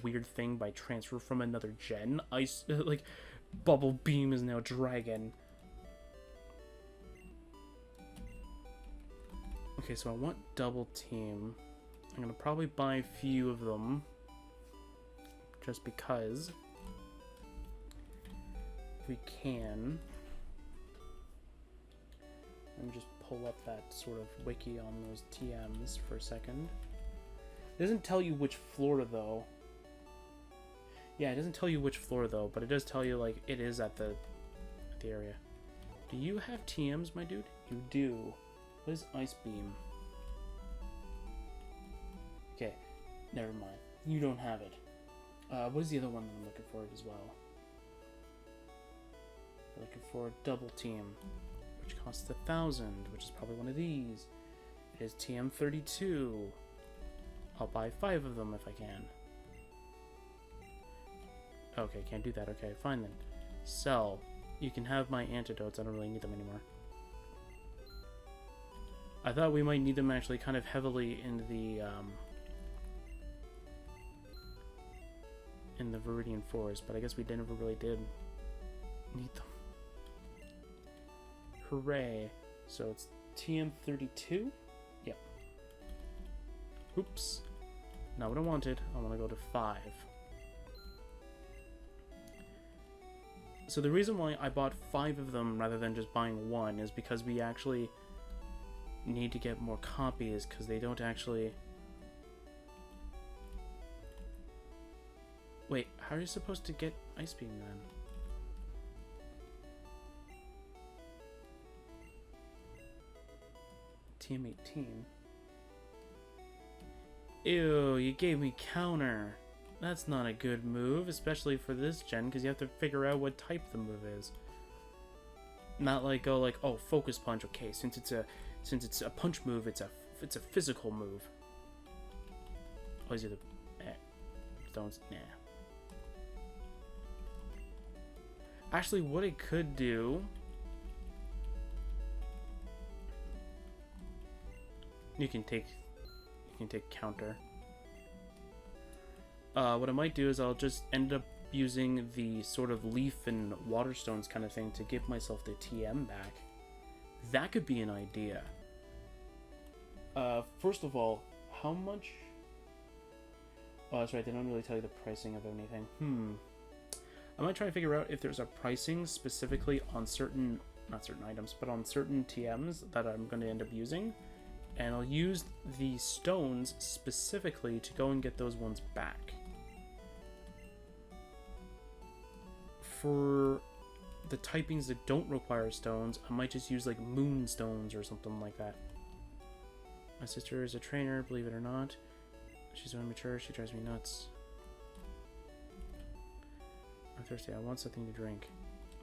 weird thing by transfer from another gen. Ice, like, Bubble Beam is now Dragon. Okay, so I want Double Team. I'm gonna probably buy a few of them. Just because. If we can. Let me just pull up that sort of wiki on those TMs for a second. It doesn't tell you which floor, though. Yeah, it doesn't tell you which floor, though, but it does tell you, like, it is at the area. Do you have TMs, my dude? You do. What is Ice Beam? Okay, never mind. You don't have it. What is the other one that I'm looking for as well? I'm looking for Double Team, which costs 1,000, which is probably one of these. It is TM32. I'll buy 5 of them if I can. Okay, can't do that. Okay, fine then. Sell. You can have my antidotes. I don't really need them anymore. I thought we might need them actually kind of heavily in the Viridian Forest, but I guess we never really did need them. Hooray. So it's TM32? Yep. Oops. Not what I wanted. I want to go to 5. So the reason why I bought 5 of them rather than just buying 1 is because we actually need to get more copies, because they don't actually... Wait, how are you supposed to get Ice Beam then? TM18. Ew, you gave me counter. That's not a good move, especially for this gen, because you have to figure out what type the move is. Not like go like, oh, focus punch. Okay, since it's a punch move, it's a physical move. Oh, is it the stones? Nah. Actually, what it could do. You can take counter. What I might do is I'll just end up using the sort of leaf and water stones kind of thing to give myself the TM back. That could be an idea. First of all, how much... Oh, that's right, they don't really tell you the pricing of anything. I might try to figure out if there's a pricing specifically on certain... Not certain items, but on certain TMs that I'm going to end up using. And I'll use the stones specifically to go and get those ones back. For the typings that don't require stones, I might just use like moon stones or something like that. My sister is a trainer, believe it or not. She's so immature, she drives me nuts. I'm thirsty, I want something to drink.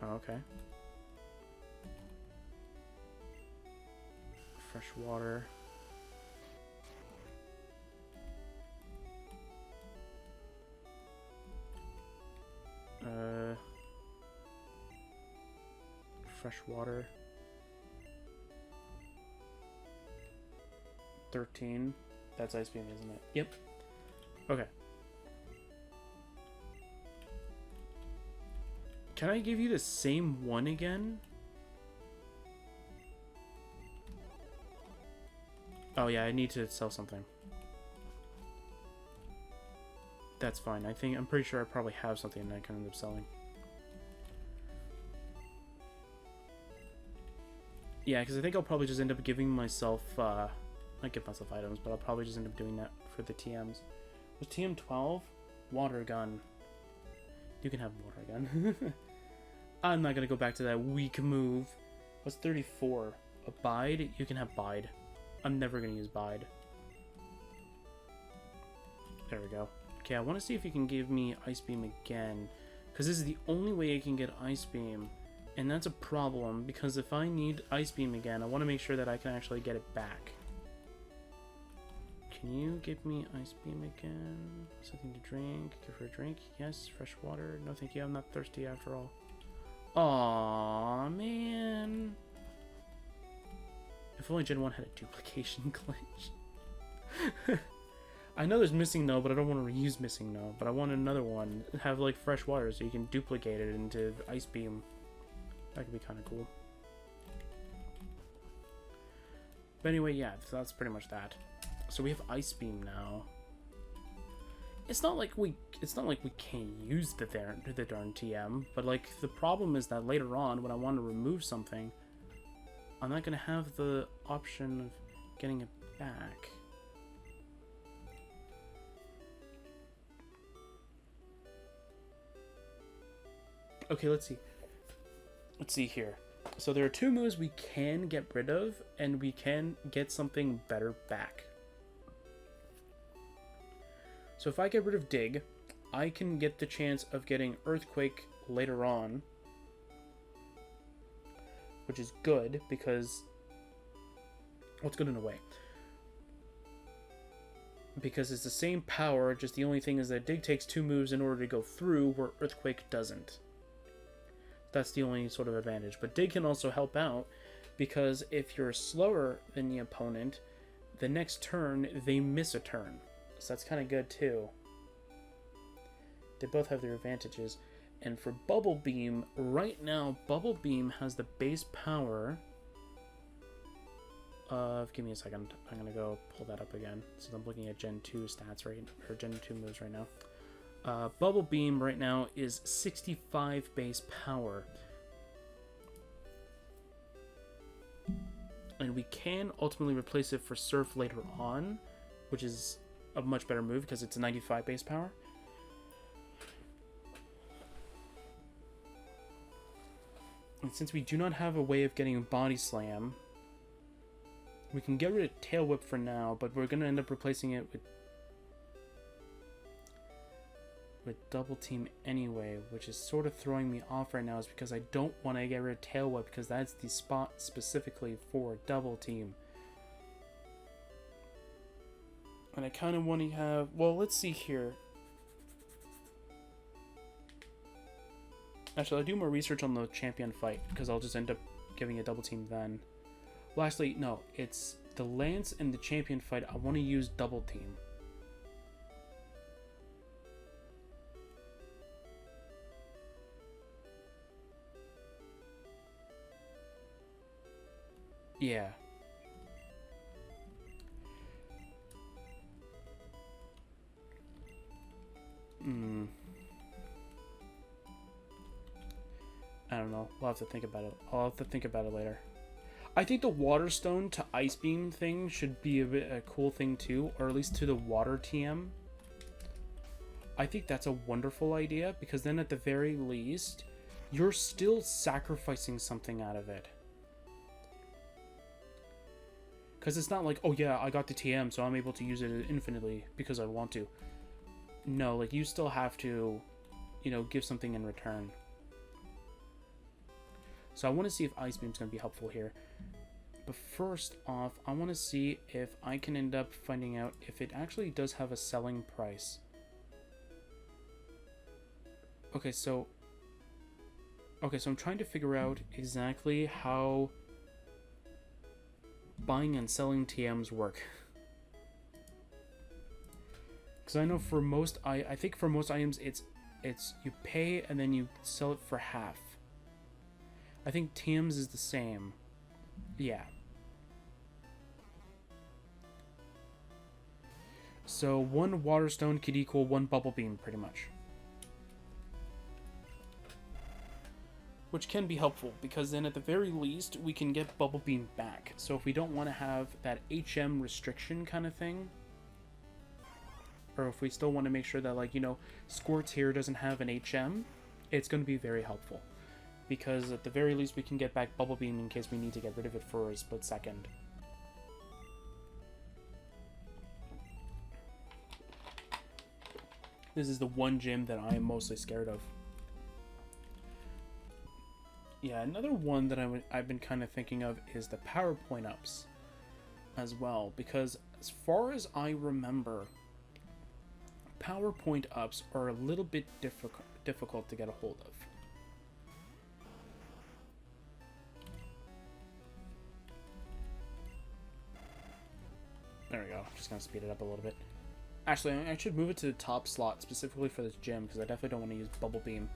Oh, okay. Fresh water. Fresh water. 13. That's Ice Beam, isn't it? Yep. Okay. Can I give you the same one again? Oh yeah, I need to sell something. That's fine. I'm pretty sure I probably have something that I can end up selling. Yeah, because I think I'll probably just end up giving myself, not give myself items, but I'll probably just end up doing that for the TMs. Was TM 12? Water gun. You can have water gun. I'm not going to go back to that weak move. What's 34? Abide? You can have bide. I'm never going to use bide. There we go. Okay, I want to see if you can give me Ice Beam again. Because this is the only way I can get Ice Beam. And that's a problem, because if I need Ice Beam again, I want to make sure that I can actually get it back. Can you give me Ice Beam again? Something to drink? Give her a drink? Yes. Fresh water? No thank you, I'm not thirsty after all. Aww, man. If only Gen 1 had a duplication glitch. I know there's Missing No, but I don't want to reuse Missing No. But I want another one. Have, like, fresh water so you can duplicate it into Ice Beam. That could be kind of cool. But anyway, yeah, so that's pretty much that. So we have Ice Beam now. It's not like we can't use the darn TM, but like the problem is that later on when I want to remove something, I'm not gonna have the option of getting it back. Okay, let's see. Let's see here. So there are two moves we can get rid of, and we can get something better back. So if I get rid of Dig, I can get the chance of getting Earthquake later on, which is good because, well, it's good in a way. Because it's the same power, just the only thing is that Dig takes 2 moves in order to go through, where Earthquake doesn't. That's the only sort of advantage. But Dig can also help out, because if you're slower than the opponent, the next turn, they miss a turn. So that's kind of good too. They both have their advantages. And for Bubble Beam, right now, Bubble Beam has the base power of... Give me a second. I'm going to go pull that up again. So I'm looking at Gen 2 stats right... Or Gen 2 moves right now. Bubble Beam right now is 65 base power. And we can ultimately replace it for Surf later on, which is a much better move because it's a 95 base power. And since we do not have a way of getting Body Slam, we can get rid of Tail Whip for now, but we're going to end up replacing it with Double Team anyway, which is sort of throwing me off right now, is because I don't want to get rid of Tail Whip because that's the spot specifically for Double Team. And I kind of want to have... Well, let's see here. Actually, I'll do more research on the champion fight, because I'll just end up giving a Double Team then. Well, actually, no. It's the Lance and the champion fight. I want to use Double Team. Yeah. I don't know. We'll have to think about it. I'll have to think about it later. I think the Water Stone to Ice Beam thing should be a cool thing too, or at least to the Water TM. I think that's a wonderful idea, because then at the very least, you're still sacrificing something out of it. Because it's not like, oh yeah, I got the TM, so I'm able to use it infinitely because I want to. No, like, you still have to, you know, give something in return. So I want to see if Ice Beam's going to be helpful here. But first off, I want to see if I can end up finding out if it actually does have a selling price. Okay, so I'm trying to figure out exactly how buying and selling TMs work. Because I know for most, I think for most items, it's you pay and then you sell it for half. I think TMs is the same. Yeah. So 1 Water Stone could equal 1 Bubble Beam, pretty much. Which can be helpful, because then at the very least, we can get Bubble Beam back. So if we don't want to have that HM restriction kind of thing, or if we still want to make sure that, like, you know, Squirts here doesn't have an HM, it's going to be very helpful. Because at the very least, we can get back Bubble Beam in case we need to get rid of it for a split second. This is the one gym that I am mostly scared of. Yeah, another one that I've been kind of thinking of is the PowerPoint ups as well. Because as far as I remember, PowerPoint ups are a little bit difficult to get a hold of. There we go. Just gonna speed it up a little bit. Actually, I should move it to the top slot specifically for this gym because I definitely don't want to use Bubble Beam.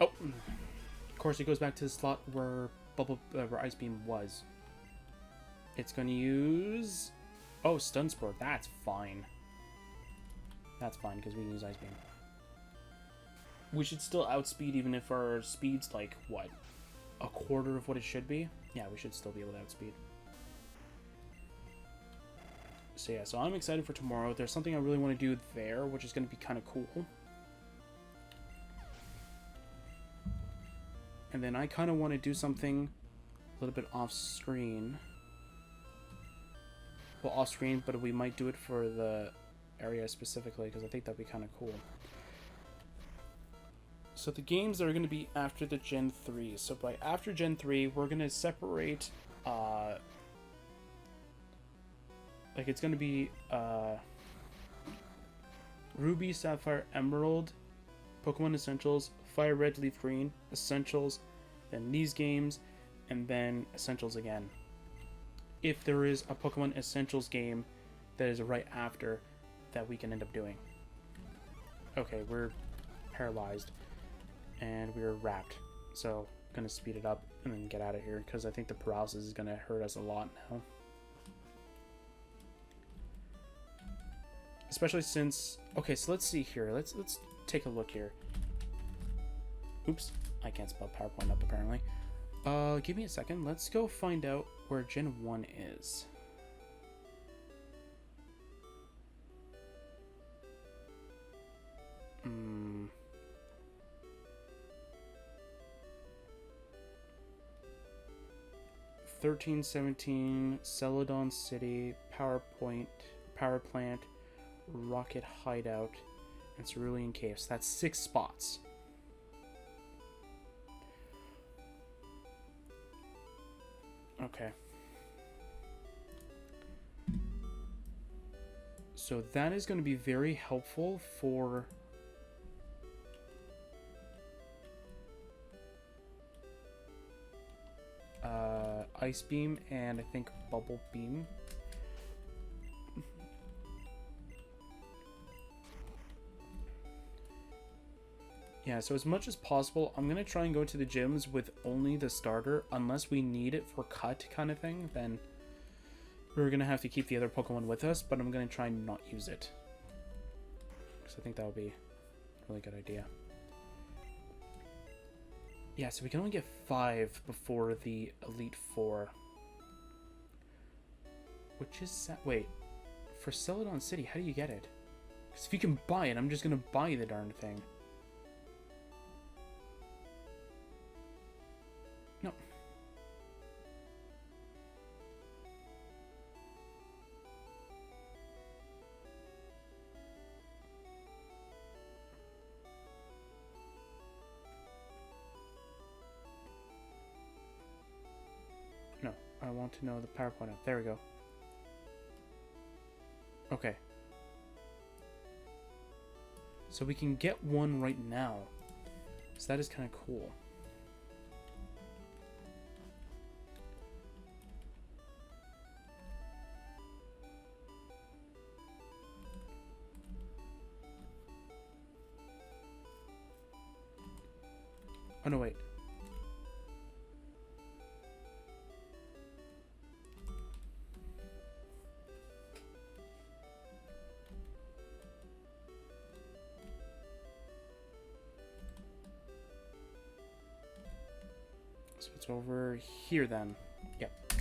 Oh, of course it goes back to the slot where where Ice Beam was. It's going to use... Oh, Stun Spore. That's fine. That's fine because we can use Ice Beam. We should still outspeed even if our speed's like, what? A quarter of what it should be? Yeah, we should still be able to outspeed. So yeah, so I'm excited for tomorrow. There's something I really want to do there, which is going to be kind of cool. And then I kind of want to do something a little bit off screen. Well, off screen, but we might do it for the area specifically because I think that'd be kind of cool. So the games are going to be after the Gen 3. So by after Gen 3, we're going to separate... like, it's going to be Ruby, Sapphire, Emerald, Pokemon Essentials, Fire Red, Leaf Green, Essentials, then these games, and then Essentials again. If there is a Pokemon Essentials game that is right after that we can end up doing. Okay, we're paralyzed. And we're wrapped. So, I'm going to speed it up and then get out of here because I think the paralysis is going to hurt us a lot now. Especially since... Okay, so let's see here. Let's take a look here. Oops. I can't spell PowerPoint up, apparently. Give me a second. Let's go find out where Gen 1 is. Hmm... 1317, Celadon City, Power Plant, Rocket Hideout, and Cerulean Caves. That's 6 spots. Okay. So that is going to be very helpful for... Ice Beam and I think Bubble Beam. Yeah, so as much as possible, I'm going to try and go to the gyms with only the starter, unless we need it for cut kind of thing, then we're going to have to keep the other Pokemon with us, but I'm going to try and not use it. Because I think that would be a really good idea. Yeah, so we can only get 5 before the Elite Four. Which is sad. Wait, for Celadon City, how do you get it? Because if you can buy it, I'm just going to buy the darn thing. No. No, I want to know the PowerPoint up. There we go. Okay. So we can get one right now. So that is kind of cool. Oh no, wait. So it's over here then. Yep.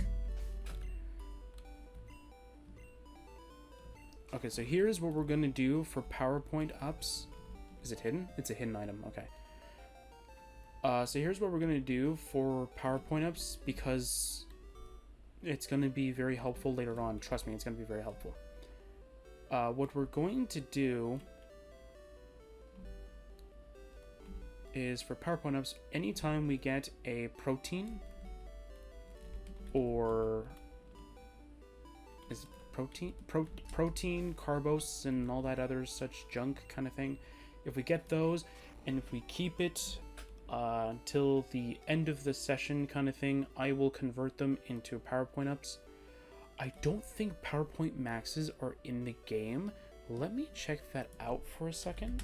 Okay, so here's what we're going to do for PowerPoint ups. Is it hidden? It's a hidden item. Okay. So here's what we're going to do for PowerPoint ups because it's going to be very helpful later on. Trust me, it's going to be very helpful. What we're going to do is for PowerPoint ups, anytime we get a protein or is it protein, carbos, and all that other such junk kind of thing, if we get those and if we keep it until the end of the session kind of thing, I will convert them into PowerPoint ups. I don't think PowerPoint maxes are in the game. Let me check that out for a second.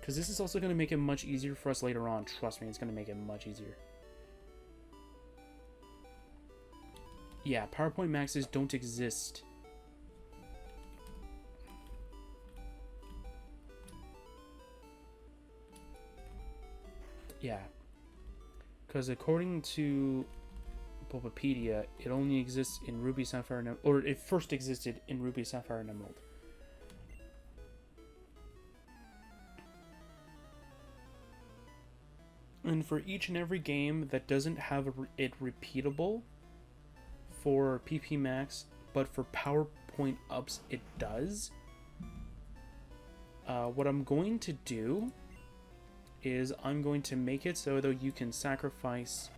Because this is also going to make it much easier for us later on. Trust me, it's going to make it much easier. Yeah, PowerPoint maxes don't exist. Yeah. Because according to Bulbapedia, it only exists in Ruby, Sapphire, and or it first existed in Ruby, Sapphire, and Emerald. And for each and every game that doesn't have it repeatable for PP Max, but for PowerPoint ups it does, what I'm going to do is I'm going to make it so that you can sacrifice.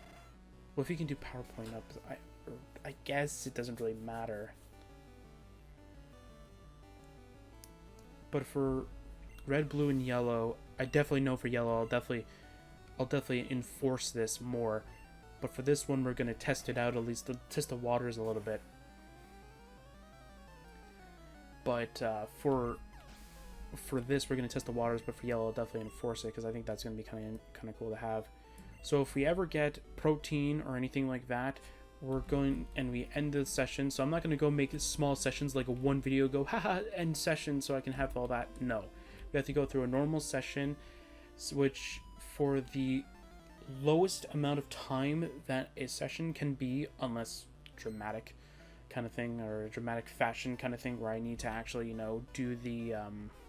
Well, if you can do PowerPoint ups, I guess it doesn't really matter. But for red, blue, and yellow, I definitely know for yellow, I'll definitely enforce this more. But for this one, we're going to test it out, at least to test the waters a little bit. But for this, we're going to test the waters, but for yellow, I'll definitely enforce it, because I think that's going to be kind of cool to have. So if we ever get protein or anything like that, we're going, and we end the session, so I'm not going to go make small sessions like a one video go, haha, end session, so I can have all that. No. We have to go through a normal session, which for the lowest amount of time that a session can be, unless dramatic kind of thing, or a dramatic fashion kind of thing, where I need to actually, you know, do the